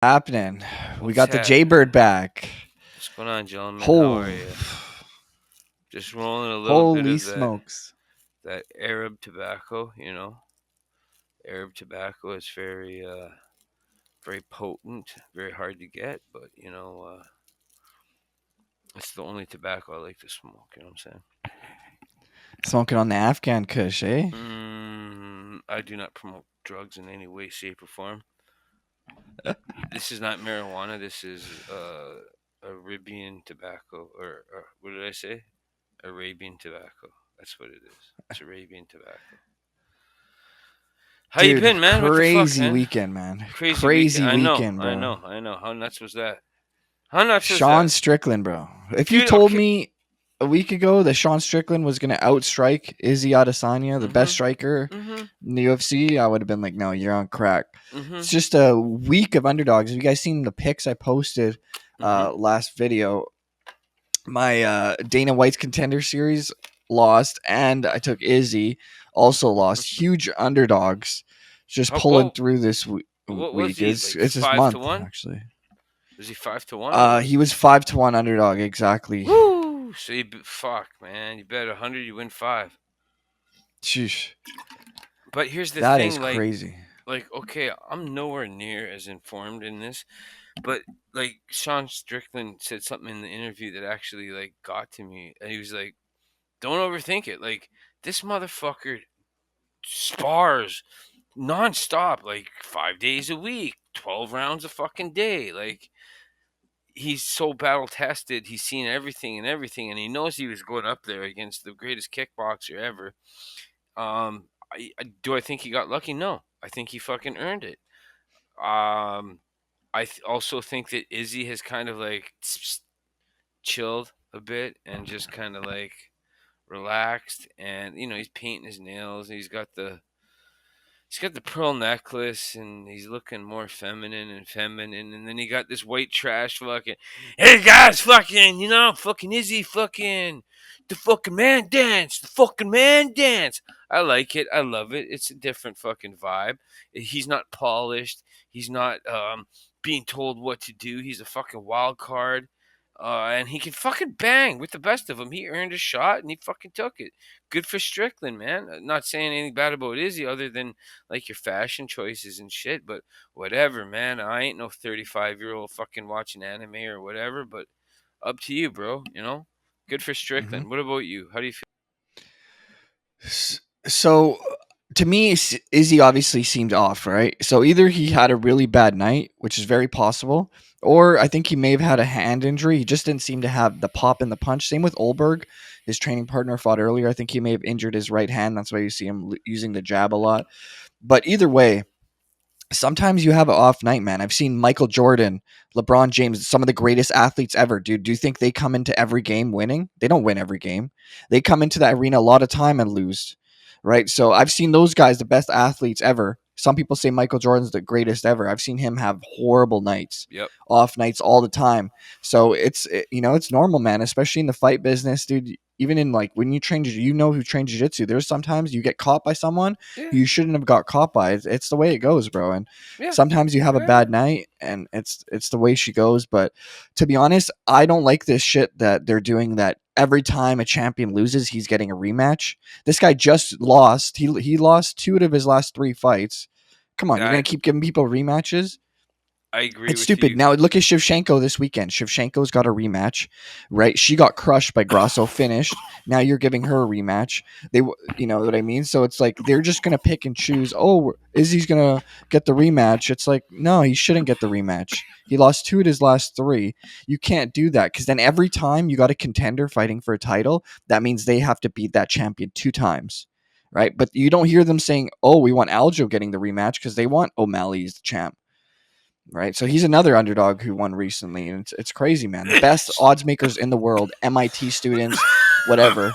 happening? We What's got the happening? Jaybird back. What's going on, gentlemen? How Oh, are you? Just rolling a little bit holy of that smokes! that Arab tobacco. Arab tobacco is very potent, very hard to get, but it's the only tobacco I like to smoke. You know what I'm Smoking on the Afghan Kush, eh? saying? I do not promote drugs in any way, shape, or form. This is not marijuana. This is Arabian tobacco, or what did I say? Arabian tobacco. That's what it is. It's Arabian tobacco. How you Dude, been, man? What the fuck, crazy man? weekend, man. Crazy weekend. Crazy I know, weekend, I bro. know, I know. How nuts was that? How nuts was Sean that, Strickland, bro. If you dude? told Okay. me a week ago that Sean Strickland was gonna outstrike Izzy Adesanya, the best Mhm. striker Mhm. in the UFC, I would have been like, "No, you're on crack." It's Mhm. just a week of underdogs. Have you guys seen the pics I posted Mhm. last video? My Dana White's contender series lost, and I took Izzy, also lost. Huge underdogs, just How, pulling what? through this What was week. he It's like? it's this Five to month one? actually. Was he 5 to 1 or what? He was 5-1 underdog exactly. Woo! So fuck, man. You bet 100, you win five. Sheesh, But here's the that is thing, crazy. okay, I'm nowhere near as informed in this, but like Sean Strickland said something in the interview that actually like got to me, and he was like, "Don't overthink it. Like this motherfucker spars nonstop, like 5 days a week, 12 rounds a fucking day. Like he's so battle tested. He's seen everything and everything, and he knows he was going up there against the greatest kickboxer ever. Do I think he got lucky? No, I think he fucking earned it. Um, also think that Izzy has kind of like chilled a bit and just kind of like relaxed, and he's painting his nails. And he's got the pearl necklace, and he's looking more feminine, and then he got this white trash fucking, hey guys, fucking, fucking Izzy, fucking the fucking man dance. I like it. I love it. It's a different fucking vibe. He's not polished. He's not being told what to do. He's a fucking wild card. And he can fucking bang with the best of them. He earned a shot and he fucking took it. Good for Strickland, man. Not saying anything bad about Izzy other than like your fashion choices and shit, but whatever, man. I ain't no 35-year-old fucking watching anime or whatever, but up to you, bro. Good for hmm Strickland. What about you? How do you feel? So to me, Izzy obviously seemed off, right? So either he had a really bad night, which is very possible, or I think he may have had a hand injury. He just didn't seem to have the pop and the punch. Same with Olberg, his training partner fought earlier. I think he may have injured his right hand. That's why you see him using the jab a lot. But either way, sometimes you have an off night, man. I've seen Michael Jordan, LeBron James, some of the greatest athletes ever, dude. Do you think they come into every game winning? They don't win every game. They come into that arena a lot of time and lose, right? So I've seen those guys, the best athletes ever. Some people say Michael Jordan's the greatest ever. I've seen him have horrible nights, Yep. off nights all the time. So it's normal, man, especially in the fight business, dude. Even in like when you train, who trains jiu-jitsu. There's sometimes you get caught by someone Yeah. who you shouldn't have got caught by. It's the way it goes, bro. And Yeah. sometimes you have a Yeah. bad night, and it's the way she goes. But to be honest, I don't like this shit that they're doing. That every time a champion loses, he's getting a rematch. This guy just lost. He lost two out of his last three fights. Come on, you're gonna I keep giving people rematches? I agree It's with stupid. you. Now look at Shevchenko this weekend. Shevchenko's got a rematch, right? She got crushed by Grasso, finished. Now you're giving her a rematch. You know what I mean? So it's like they're just gonna pick and choose. Oh, Izzy's gonna get the rematch. It's like no, he shouldn't get the rematch. He lost two of his last three. You can't do that because then every time you got a contender fighting for a title, that means they have to beat that champion two times, right? But you don't hear them saying, "Oh, we want Aljo getting the rematch" because they want O'Malley as the champ, right? So he's another underdog who won recently, and it's crazy, man. The best odds makers in the world, MIT students, whatever,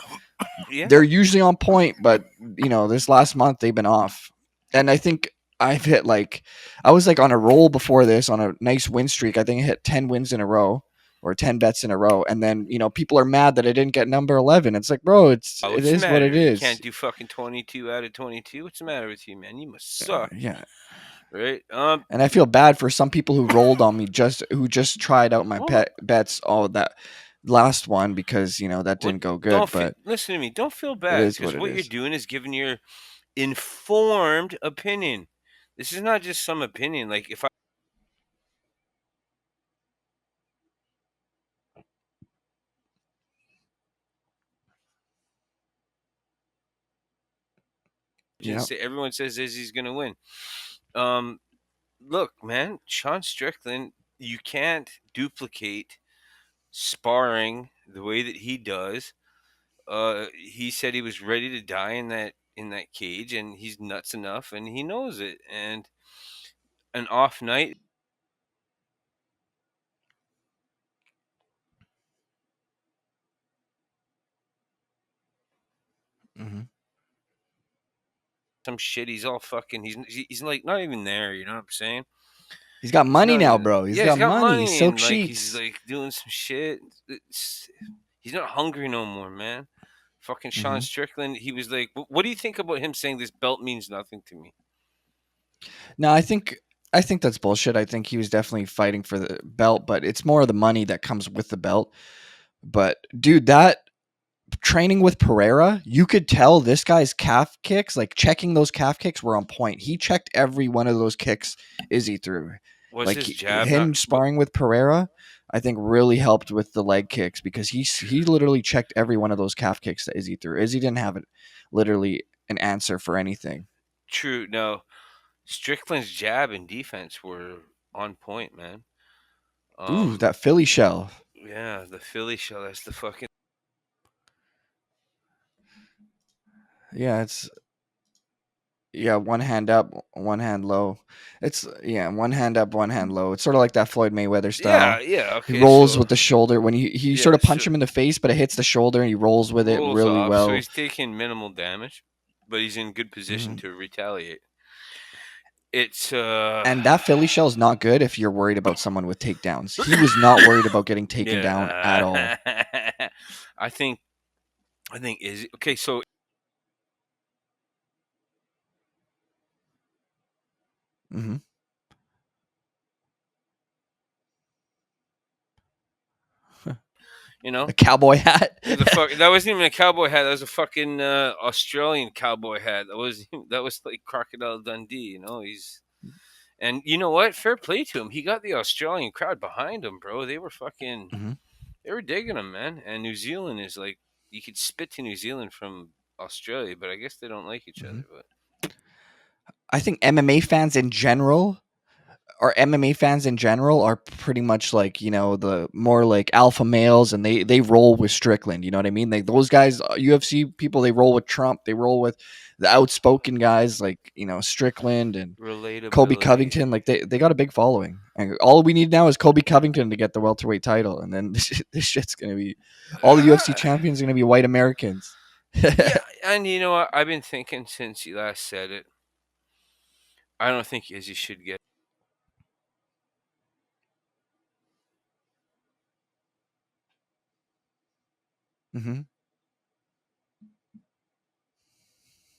Yeah. they're usually on point, but this last month they've been off. And I think I've hit like I was like on a roll before this on a nice win streak. I think I hit 10 wins in a row or 10 bets in a row, and then people are mad that I didn't get number 11. It's like, bro, it What's the is what matter? it You is. can't do fucking 22 out of 22. What's the matter with you, man? You must suck. Yeah. right? And I feel bad for some people who rolled on me who just tried out my Well, bets all that last one because that what? didn't go good, but Listen to me. Don't feel it bad is because what it what you're is. doing is giving your informed opinion. This is not just some opinion. Like if I Yeah. say everyone says Izzy's gonna win. Um, look, man, Sean Strickland, you can't duplicate sparring the way that he does. He said he was ready to die in that cage, and he's nuts enough, and he knows it. And an off night, Hmm. some shit. He's all fucking. He's like not even there. You know what I'm saying? He's got He's money not. now, bro. He's Yeah, he's got got money. money, Silk and like he's sheets. like doing some shit. He's not hungry no more, man. Fucking Sean Hmm. Strickland. He was like, what do you think about him saying this belt means nothing to me? No, I think that's bullshit. I think he was definitely fighting for the belt, but it's more the money that comes with the belt. But dude, that training with Pereira, you could tell this guy's calf kicks, like checking those calf kicks were on point. He checked every one of those kicks Izzy threw. Was Like his jab not? him sparring with Pereira, I think really helped with the leg kicks because he literally checked every one of those calf kicks that Izzy threw. Izzy didn't have it literally an answer for anything. True. No, Strickland's jab and defense were on point, man. Ooh, Um, that Philly shell. yeah, the Philly shell. That's the fucking. Yeah, it's yeah, one hand up, one hand low. It's yeah, one hand up, one hand low. It's sort of like that Floyd Mayweather Yeah, style. yeah. He Okay, rolls so with the shoulder when he sort yeah, of punch so him in the face, but it hits the shoulder and he rolls with it rolls really off. So well. he's taking minimal damage, but he's in good position Hmm. to retaliate. It's And that Philly shell is not good if you're worried about someone with takedowns. He was not worried about getting taken down at yeah. all. I think is okay. So Hmm. you know A cowboy hat. the fuck that wasn't even a cowboy hat. That was a fucking Australian cowboy hat. That was like Crocodile Dundee. You know he's and you know what? Fair play to him. He got the Australian crowd behind him, bro. They were fucking Hmm. they were digging him, man. And New Zealand is like you could spit to New Zealand from Australia, but I guess they don't like each Hmm. other. But I think MMA fans in general or MMA fans in general are pretty much like the more like alpha males, and they roll with Strickland. You know what I mean? Those guys, UFC people, they roll with Trump. They roll with the outspoken guys like Strickland and Kobe relatability. Covington. Like they got a big following, and all we need now is Kobe Covington to get the welterweight title, and then this shit's gonna be all the UFC champions are gonna be white Americans. Yeah, and you know what? I've been thinking since you last said it. I don't think Izzy should get Hmm.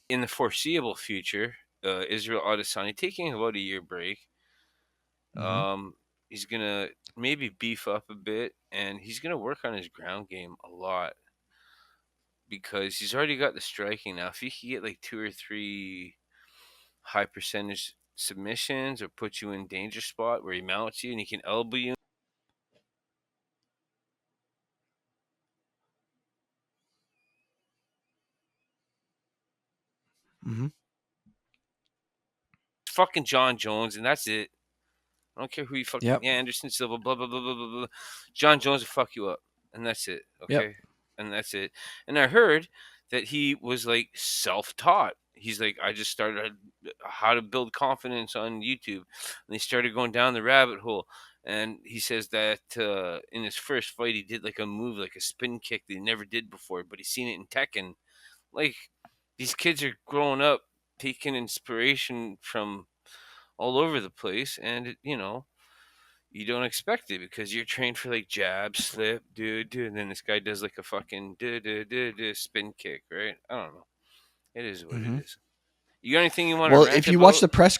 in the foreseeable future. Israel Adesanya taking about a year break. Hmm. He's gonna maybe beef up a bit, and he's gonna work on his ground game a lot because he's already got the striking now. If he can get like two or three high percentage submissions or put you in danger spot where he mounts you and he can elbow you, Hmm. fucking John Jones, and that's it. I don't care who you fucking Yep. Anderson Silva, blah blah blah blah blah blah. John Jones will fuck you up, and that's it. Yep. Okay, and that's it. And I heard that he was like self-taught. He's like, I just started how to build confidence on YouTube, and he started going down the rabbit hole. And he says that in his first fight, he did like a move, like a spin kick that he never did before, but he's seen it in Tekken. Like these kids are growing up, taking inspiration from all over the place, and you don't expect it because you're trained for like jab, slip, do, and then this guy does like a fucking do spin kick, right? I don't know. It is what it Hmm. is. You got anything you want to Well, rant if you watch about? the press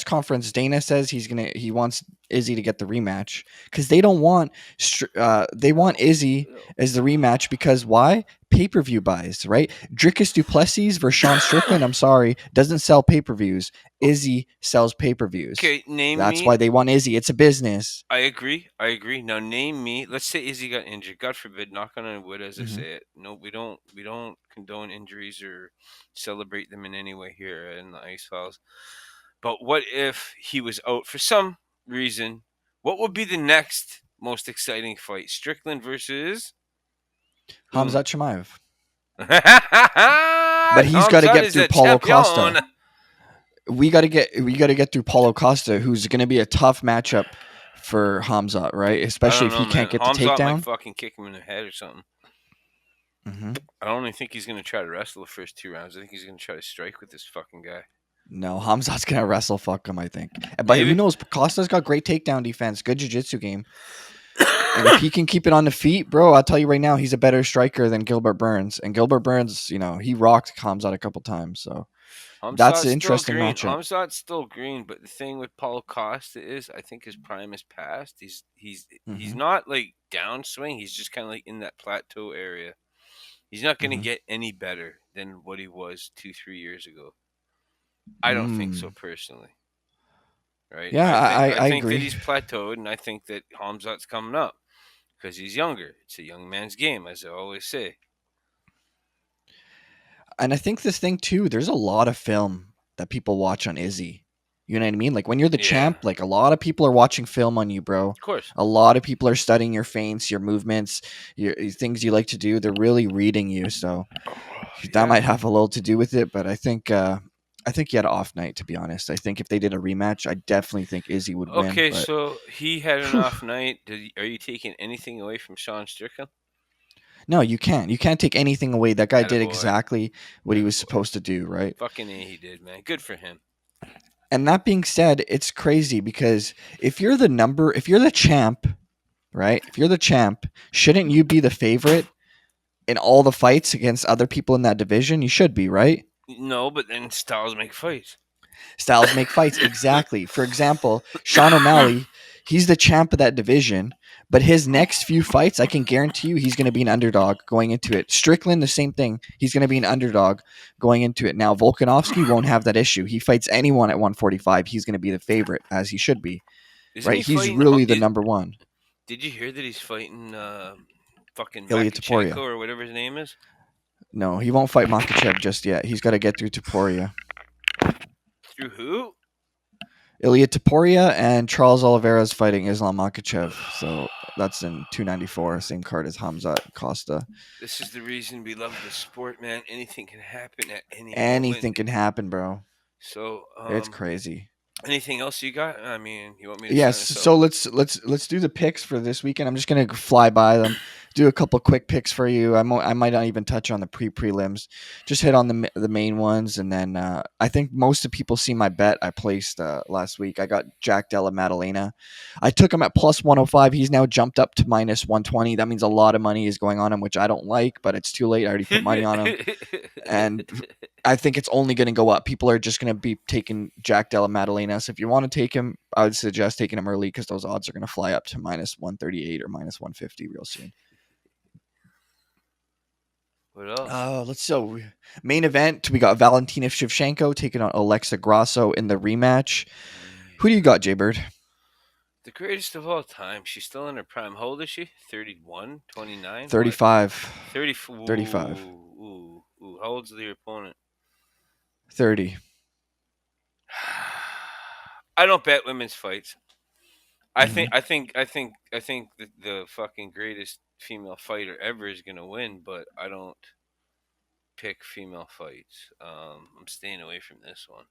conference, Dana says he wants Izzy to get the rematch because they want Izzy as the rematch because why? Pay-per-view buys, right? Dricus Duplessis versus Sean Strickland, I'm sorry, doesn't sell pay-per-views. Izzy sells pay-per-views. Okay, name That's me. why they want Izzy. It's a business. I agree. I agree. Now name me. Let's say Izzy got injured. God forbid. Knock on wood, as I Hmm. say it. No, we don't. We don't condone injuries or celebrate them in any way here in the Ice Files. But what if he was out for some reason? What would be the next most exciting fight? Strickland versus whom? Hamzat Chimaev. But he's got to Hamzat get is through a Paulo champion. Costa. We got to get through Paulo Costa, who's going to be a tough matchup for Hamzat, right? I Especially don't if know, he can't man. get the Hamzat might takedown. fucking kick him in the head or something. Hmm. I don't even think he's gonna try to wrestle the first 2 rounds. I think he's gonna try to strike with this fucking guy. No, Hamzat's gonna wrestle fuck him, I think. But who Maybe. knows? Costa's got great takedown defense, good jiu-jitsu game, and if he can keep it on the feet, bro, I'll tell you right now, he's a better striker than Gilbert Burns. And Gilbert Burns, he rocked Hamzat a couple times, so that's Hamzat's an still interesting green. matchup. Hamzat's still green, but the thing with Paulo Costa is, I think his prime is past. He's Hmm. not like downswing. He's just kind of like in that plateau area. He's not gonna Hmm. get any better than what he was 2 3 years ago. I don't think so Mm. personally. Right? Yeah, I think I I think that agree. he's plateaued, and I think that Hamzat's coming up because he's younger. It's a young man's game, as I always say. And I think this thing too, there's a lot of film that people watch on Izzy. You know what I mean? Like when you're the Yeah, champ, like a lot of people are watching film on you, bro. of course. A lot of people are studying your feints, your movements, your things you like to do. They're really reading you. So that Yeah. might have a little to do with it. But I think he had an off night, to be honest. I think if they did a rematch, I definitely think Izzy would win. Okay, But so he had an whew, off night. Are you taking anything away from Sean Strickland? no, you can't. You can't take anything away. That guy did Attaboy. exactly what he was Attaboy. supposed to do, right? Fucking A, he did, man. Good for him. And that being said, it's crazy because if you're the champ, right? If you're the champ, shouldn't you be the favorite in all the fights against other people in that division? You should be, right? No, but then styles make fights. Styles make fights. Exactly. For example, Sean O'Malley, he's the champ of that division, but his next few fights, I can guarantee you he's going to be an underdog going into it. Strickland, the same thing. He's going to be an underdog going into it. Now, Volkanovski won't have that issue. He fights anyone at 145. He's going to be the favorite, as he should be, Isn't right? he He's fighting? really the number one. Did you hear that he's fighting fucking Ilya Makachenko Taporia. or whatever his name is? No, he won't fight Makachev just yet. He's got to get through Taporia. Through who? Ilya Taporia and Charles Oliveira's fighting Islam Makachev. So that's in 294, same card as Hamzat Costa. This is the reason we love the sport, man. Anything can happen at any moment. Anything can happen, bro. So, It's crazy. anything else you got? I mean, you want me to Yes, sign us out? so let's do the picks for this weekend. I'm just gonna fly by them, do a couple quick picks for you. I might not even touch on the prelims, just hit on the main ones, and then I think most of people see my bet I placed last week. I got Jack Della Maddalena. I took him at plus 105. He's now jumped up to minus 120. That means a lot of money is going on him, which I don't like, but it's too late. I already put money on him, and I think it's only going to go up. People are just going to be taking Jack Della Maddalena. So if you want to take him, I would suggest taking him early because those odds are going to fly up to minus 138 or minus 150 real soon. What else? Let's so main event. We got Valentina Shevchenko taking on Alexa Grasso in the rematch. Who do you got, Jay Bird? The greatest of all time. She's still in her prime. How old is she? 31? 29? What? 35. 30. 35. Ooh. How old's your opponent? 30. I don't bet women's fights. I think Mm-hmm. I think I think I think the fucking greatest female fighter ever is gonna win, but I don't pick female fights. I'm staying away from this one.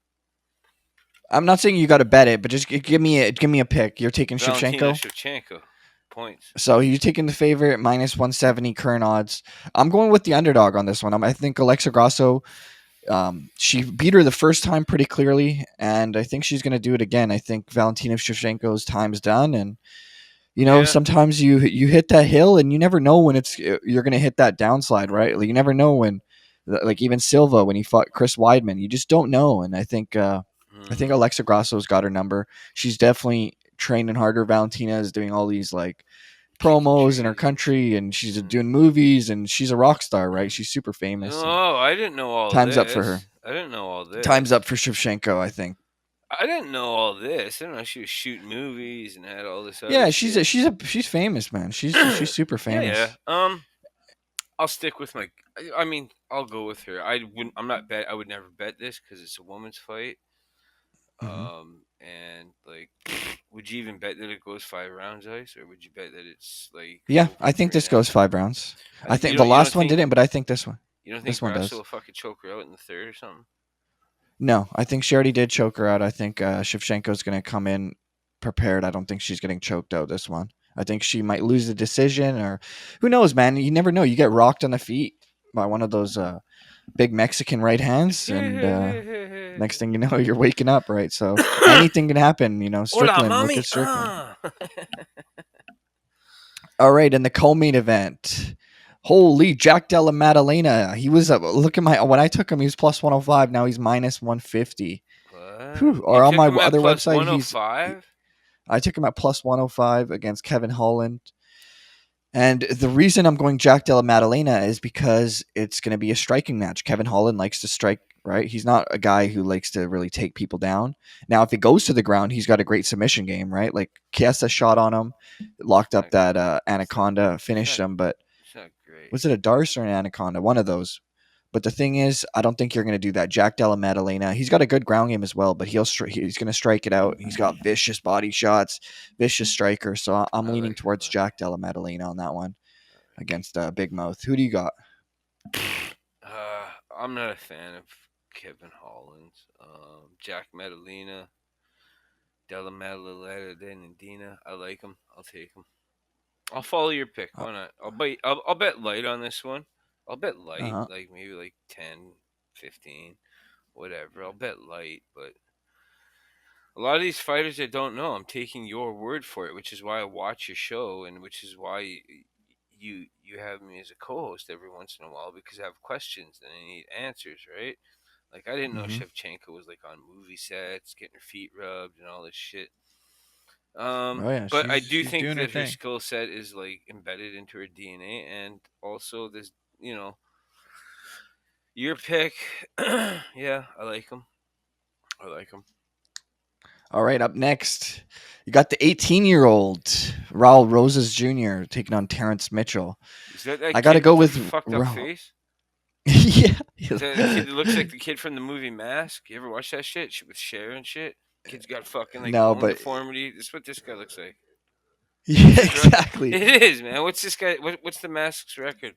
I'm not saying you got to bet it, but just give me a pick. You're taking Valentina Shevchenko. Shevchenko points. So you're taking the favorite minus 170 current odds. I'm going with the underdog on this one. I think Alexa Grasso, she beat her the first time pretty clearly, and I think she's going to do it again. I think Valentina Shevchenko's time's done, and Yeah, sometimes you hit that hill, and you never know when you're going to hit that downslide, right? Like, you never know when Like even Silva when he fought Chris Weidman, you just don't know. And I think Mm, Alexa Grasso's got her number. She's definitely training harder. Valentina is doing all these like kicking promos in her trees and shit. country, and she's Mm. doing movies, and she's a rock star, right? She's super famous, and Oh, I didn't know all time's up for her. this. I didn't know all Time's up this. for Shevchenko, I think. I didn't know all this. I didn't know she was shooting movies and had all this other Yeah, she's a, shit. she's famous, man. She's super Yeah, yeah. famous. I'll stick with my. I mean, I'll go with her. I wouldn't. I'm not bet. I would never bet this because it's a woman's fight. Hmm. And like, would you even bet that it goes 5 rounds, ice, or would you bet that it's like Yeah, I over think three and this a half? goes 5 rounds. I I think think the you don't last one think didn't, but I think this one, you don't think this one Grasso does. will fucking choke her out in the third or something? No, I think she already did choke her out. I think Shevchenko's going to come in prepared. I don't think she's getting choked out this one. I think she might lose the decision, or who knows, man. You never know. You get rocked on the feet by one of those big Mexican right hands, and next thing you know, you're waking up, right? So anything can happen. Hola, Strickland. Look mommy. at Strickland. All right, in the co-main event. Holy Jack Della Maddalena. He was look at my when I took him, he was plus 105. Now he's minus 150. What? Whew. You Or on took my him at other plus website, he, 105? I took him at plus 105 against Kevin Holland. And the reason I'm going Jack Della Maddalena is because it's going to be a striking match. Kevin Holland likes to strike, right? He's not a guy who likes to really take people down. Now, if it goes to the ground, he's got a great submission game, right? Like Chiesa shot on him, locked It's up not. that It's not. Anaconda, It's finished not. him. But It's not great. was it a Darce or an Anaconda? One of those. But the thing is, I don't think you're going to do that. Jack Della Maddalena, he's got a good ground game as well, but he's going to strike it out. He's got vicious body shots, vicious striker. So I'm I leaning like him, towards but Jack Della Maddalena on that one I like against Big Mouth. Who do you got? I'm not a fan of Kevin Holland. Jack Madalena, Della Maddalena, and Dina. I like him. I'll take him. I'll follow your pick. Uh Why not? I'll bet light on this one. I'll bet light, huh. like maybe like 10, 15, whatever. I'll bet light, but a lot of these fighters I don't know. I'm taking your word for it, which is why I watch your show, and which is why you have me as a co-host every once in a while because I have questions and I need answers, right? Like I didn't know Hmm. Shevchenko was like on movie sets, getting her feet rubbed and all this shit. Oh yeah, But I she's do she's think doing her that her thing. skill set is like embedded into her DNA, and also this, you know, your pick. Yeah, I like him. I like him. All right, up next, you got the 18-year-old Raul Rosas Jr. taking on Terrence Mitchell. Is that that I got to kid go with the with fucked up Raul. face? Yeah. Is that the kid that looks like the kid from the movie Mask? You ever watch that shit? Shit with Cher and shit. Kid's got fucking like No, bone but deformity. That's what this guy looks like. What's yeah, his record? exactly. It is, man. What's this guy? What's the Mask's record?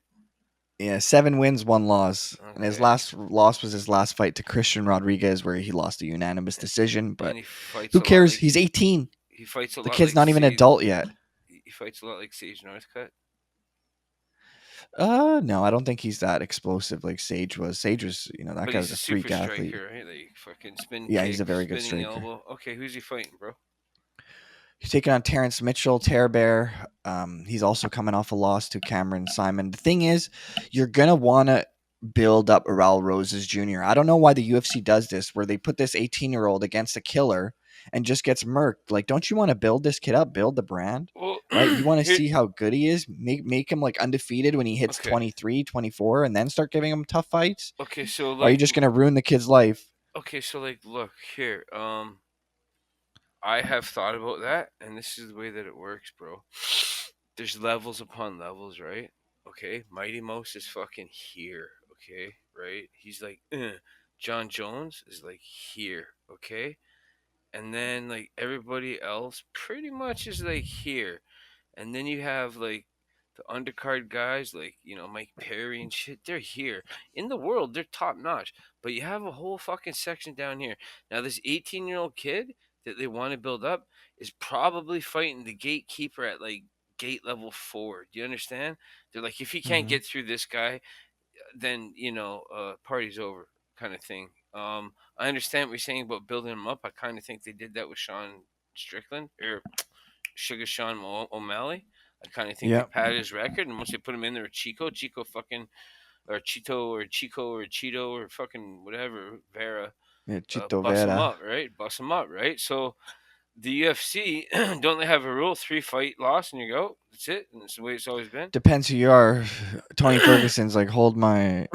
Yeah, 7 wins, 1 loss, and his Okay, last loss was his last fight to Christian Rodriguez, where he lost a unanimous decision. But and he fights who a lot cares? like He's 18. The kid's not even Sage. adult yet. He fights a lot like Sage Northcutt. No, I don't think he's that explosive like Sage was. Sage was, that But guy he's was a a super freak athlete. striker, right? Like fucking spin Yeah, he's a kick, very good spinning striker. elbow. Okay, who's he fighting, bro? He's taking on Terrence Mitchell, Terror Bear. He's also coming off a loss to Cameron Simon. The thing is, you're gonna want to build up Raul Roses Jr. I don't know why the UFC does this, where they put this 18-year-old against a killer and just gets murked. Like, don't you want to build this kid up, build the brand, Well, right? You want to here. see how good he is, make him like undefeated when he hits Okay, 23, 24, and then start giving him tough fights. okay. So Or are you like, just gonna ruin the kid's life? look here. I have thought about that, and this is the way that it works, bro. There's levels upon levels, right? Okay, Mighty Mouse is fucking here. Okay, right? He's like, John Jones is like here. Okay, and then like everybody else pretty much is like here, and then you have like the undercard guys like Mike Perry and shit. They're here in the world. They're top notch, but you have a whole fucking section down here. Now this 18-year-old kid that they want to build up is probably fighting the gatekeeper at like gate level 4. Do you understand? They're like, if he can't Mm-hmm. get through this guy, then party's over, kind of thing. I understand what you're saying about building him up. I kind of think they did that with Sean Strickland or Sugar Sean O'Malley. I kind of think they Yeah. padded his record, and once they put him in there with Chico fucking or Chito or Chico or Cheeto or fucking whatever Vera, Yeah, Chito bust them Vera. up, right? Bust them up, right? So the UFC, don't they have a rule? 3 fight loss and you go. That's it. And it's the way it's always been. Depends who you are. Tony Ferguson's like hold my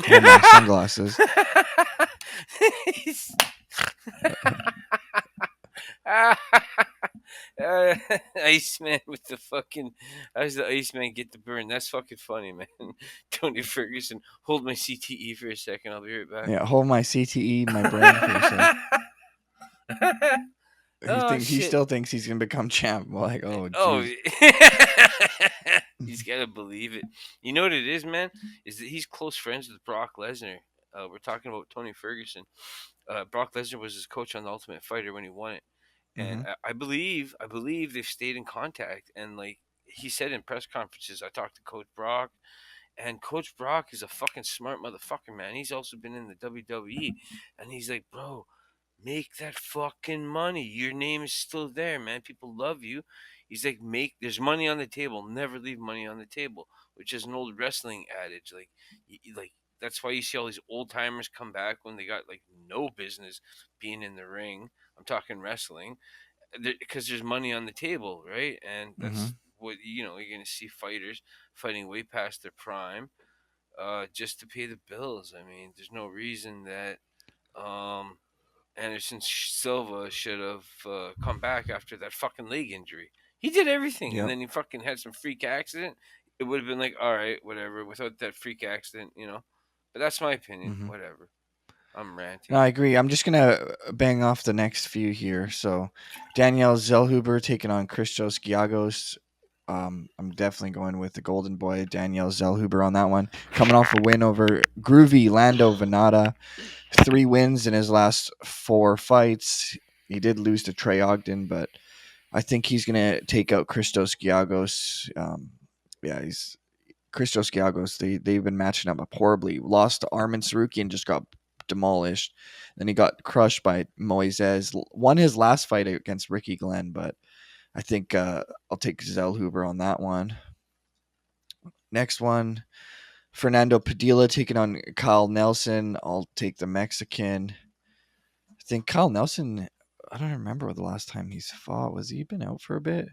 sunglasses. Uh, Iceman with the fucking. How's the Iceman get the burn? That's fucking funny, man. Tony Ferguson, hold my CTE for a second. I'll be right back. Yeah, hold my CTE, my brain for a sec. Oh He shit! still thinks he's gonna become champ. Like, oh Oh, jeez. he's got to believe it. You know what it is, man? Is that he's close friends with Brock Lesnar. We're talking about Tony Ferguson. Brock Lesnar was his coach on the Ultimate Fighter when he won it, and Mm-hmm. I believe they've stayed in contact. And like he said in press conferences, I talked to Coach Brock, and Coach Brock is a fucking smart motherfucker, man. He's also been in the WWE, and he's like, bro, make that fucking money. Your name is still there, man. People love you. He's like, there's money on the table. Never leave money on the table, which is an old wrestling adage. Like that's why you see all these old timers come back when they got like no business being in the ring. I'm talking wrestling, because there's money on the table, right? And Mm-hmm. that's what you're gonna see fighters fighting way past their prime, just to pay the bills. I mean, there's no reason that um, Anderson Silva should have come back after that fucking leg injury. He did everything, and Yep. then he fucking had some freak accident. It would have been like, all right, whatever, without that freak accident. But that's my opinion. Mm-hmm. Whatever. I'm No, ranting. I agree. I'm just gonna bang off the next few here. So, Danielle Zellhuber taking on Christos Giagos. I'm definitely going with the Golden Boy Danielle Zellhuber on that one. Coming off a win over Groovy Lando Venata, 3 wins in his last 4 fights. He did lose to Trey Ogden, but I think he's gonna take out Christos Giagos. Yeah, he's Christos Giagos. They've been matching up horribly. Lost to Armin Sarukian, just got demolished. Then he got crushed by Moises. Won his last fight against Ricky Glenn, but I think I'll take Zellhuber on that one. Next one, Fernando Padilla taking on Kyle Nelson. I'll take the Mexican. I think Kyle Nelson. I don't remember the last time he's fought. Was he been out for a bit?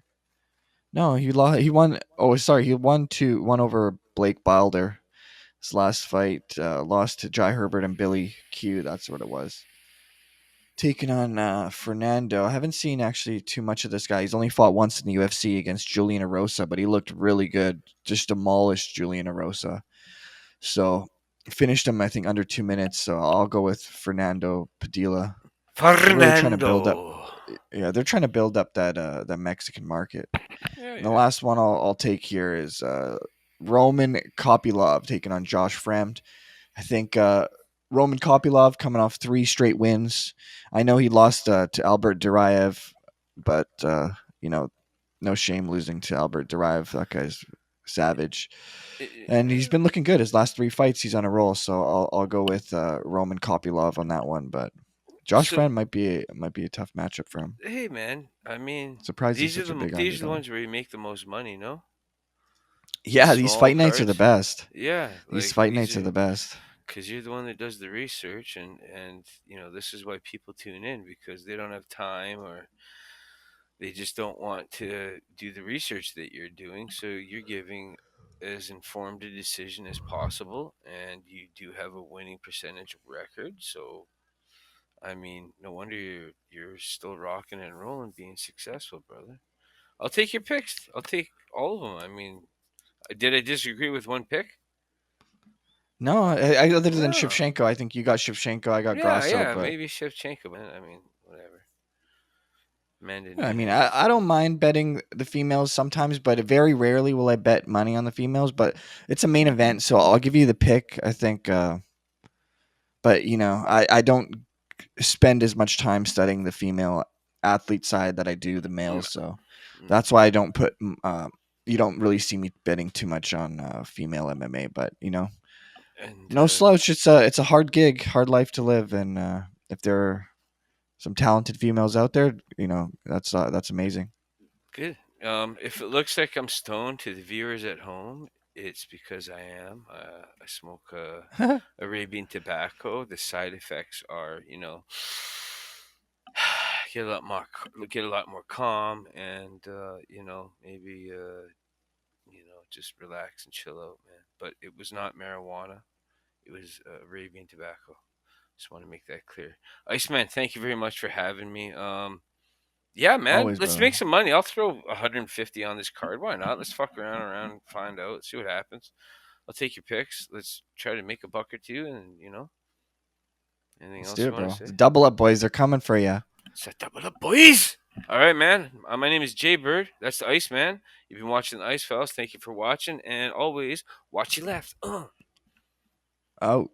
No, he lost. He won. Oh, sorry, he won over Blake Bilder. His last fight, lost to Jai Herbert and Billy Q. That's what it was. Taking on Fernando. I haven't seen actually too much of this guy. He's only fought once in the UFC against Julian Erosa, but he looked really good. Just demolished Julian Erosa. So finished him, I think, under 2 minutes. So I'll go with Fernando Padilla. They're really trying to build up. Fernando. Yeah, they're trying to build up that Mexican market. Yeah, And the yeah. last one I'll take here is Roman Kopylov taking on Josh Fremd. I think Roman Kopylov coming off 3 straight wins. I know he lost to Albert Duraev, but no shame losing to Albert Duraev. That guy's savage, and he's been looking good. His last 3 fights, he's on a roll. So I'll go with Roman Kopylov on that one. But Josh So Friend might be a tough matchup for him. hey, man. I mean, Surprised he's these are such a the big these are the underdog. ones where you make the most money. No, these Yeah, these small fight nights are the cards. best. Yeah, These like fight these nights are are the best. because you're the one that does the research, and this is why people tune in because they don't have time or they just don't want to do the research that you're doing. So you're giving as informed a decision as possible, and you do have a winning percentage record. So I mean, no wonder you're still rocking and rolling, being successful, brother. I'll take your picks. I'll take all of them. I mean, did I disagree with one pick? No, other than No. Shevchenko, I think you got Shevchenko. I got Yeah, Grasso, yeah, but maybe Shevchenko, but I mean, whatever. Mend I mean, injuries. I don't mind betting the females sometimes, but very rarely will I bet money on the females. But it's a main event, so I'll give you the pick. I think, but I don't spend as much time studying the female athlete side that I do the Mm, males. So mm. that's why I don't put. You don't really see me betting too much on female MMA, but And no slouch. It's a hard gig, hard life to live, and if there are some talented females out there, that's amazing. good. If it looks like I'm stoned to the viewers at home, it's because I am. I smoke Arabian tobacco. The side effects are, get a lot more calm, and maybe just relax and chill out, man. But it was not marijuana. It was Arabian tobacco. Just want to make that clear. Iceman, thank you very much for having me. Yeah, man, Always, let's make brother. some money. I'll throw 150 on this card. Why not? Let's fuck around and find out. See what happens. I'll take your picks. Let's try to make a buck or two, and anything Let's else do you it, want to bro. say? Double up, boys. They're coming for you. Set double up, boys. All right, man. My name is Jay Bird. That's the Ice Man. You've been watching the Ice Fellas. Thank you for watching, and always watch your left. Oh.